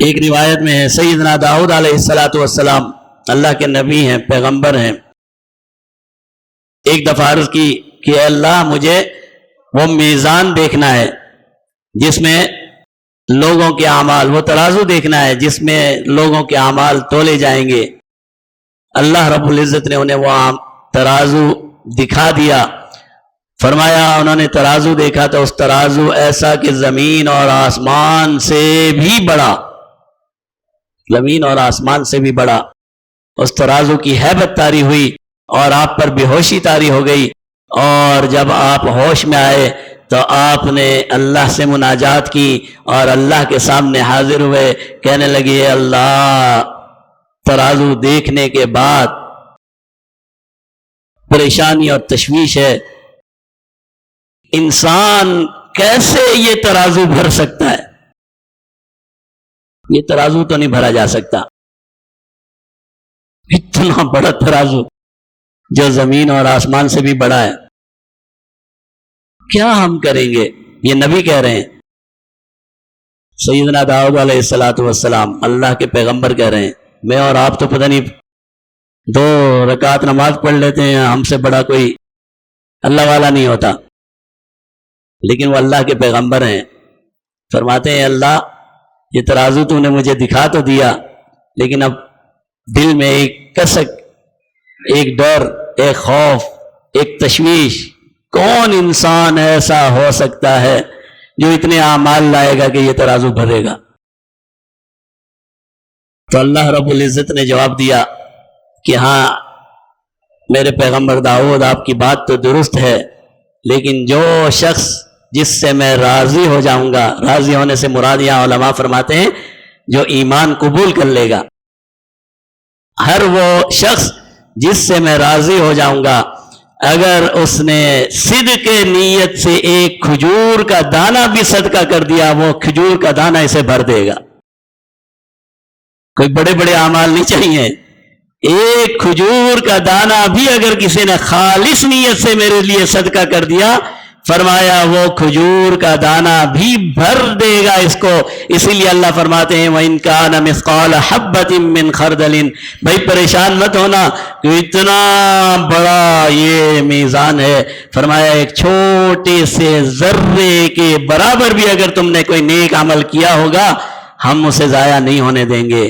ایک روایت میں ہے سیدنا داؤد علیہ الصلوۃ والسلام اللہ کے نبی ہیں، پیغمبر ہیں، ایک دفعہ عرض کی کہ اے اللہ مجھے وہ میزان دیکھنا ہے جس میں لوگوں کے اعمال، وہ ترازو دیکھنا ہے جس میں لوگوں کے اعمال تولے جائیں گے۔ اللہ رب العزت نے انہیں وہ ترازو دکھا دیا۔ فرمایا انہوں نے ترازو دیکھا تو اس ترازو ایسا کہ زمین اور آسمان سے بھی بڑا، زمین اور آسمان سے بھی بڑا۔ اس ترازو کی ہیبت طاری ہوئی اور آپ پر بے ہوشی طاری ہو گئی، اور جب آپ ہوش میں آئے تو آپ نے اللہ سے مناجات کی اور اللہ کے سامنے حاضر ہوئے، کہنے لگے اے اللہ، ترازو دیکھنے کے بعد پریشانی اور تشویش ہے، انسان کیسے یہ ترازو بھر سکتا ہے؟ یہ ترازو تو نہیں بھرا جا سکتا، اتنا بڑا ترازو جو زمین اور آسمان سے بھی بڑا ہے، کیا ہم کریں گے؟ یہ نبی کہہ رہے ہیں، سیدنا داؤد علیہ الصلوۃ والسلام اللہ کے پیغمبر کہہ رہے ہیں، میں اور آپ تو پتہ نہیں 2 رکعت نماز پڑھ لیتے ہیں، ہم سے بڑا کوئی اللہ والا نہیں ہوتا، لیکن وہ اللہ کے پیغمبر ہیں۔ فرماتے ہیں اللہ یہ ترازو تو نے مجھے دکھا تو دیا، لیکن اب دل میں ایک کسک، ایک ڈر، ایک خوف، ایک تشویش، کون انسان ایسا ہو سکتا ہے جو اتنے اعمال لائے گا کہ یہ ترازو بھرے گا؟ تو اللہ رب العزت نے جواب دیا کہ ہاں میرے پیغمبر داؤد آپ کی بات تو درست ہے، لیکن جو شخص جس سے میں راضی ہو جاؤں گا، راضی ہونے سے مراد یہاں علماء فرماتے ہیں جو ایمان قبول کر لے گا، ہر وہ شخص جس سے میں راضی ہو جاؤں گا، اگر اس نے صدق نیت سے ایک کھجور کا دانہ بھی صدقہ کر دیا، وہ کھجور کا دانہ اسے بھر دے گا۔ کوئی بڑے بڑے اعمال نہیں چاہیے، ایک کھجور کا دانہ بھی اگر کسی نے خالص نیت سے میرے لیے صدقہ کر دیا، فرمایا وہ کھجور کا دانہ بھی بھر دے گا اس کو۔ اسی لیے اللہ فرماتے ہیں وَإِن كَانَ مِثْقَالَ حَبَّةٍ مِّنْ خَرْدَلٍ، بھائی پریشان مت ہونا کہ اتنا بڑا یہ میزان ہے، فرمایا ایک چھوٹے سے ذرے کے برابر بھی اگر تم نے کوئی نیک عمل کیا ہوگا ہم اسے ضائع نہیں ہونے دیں گے۔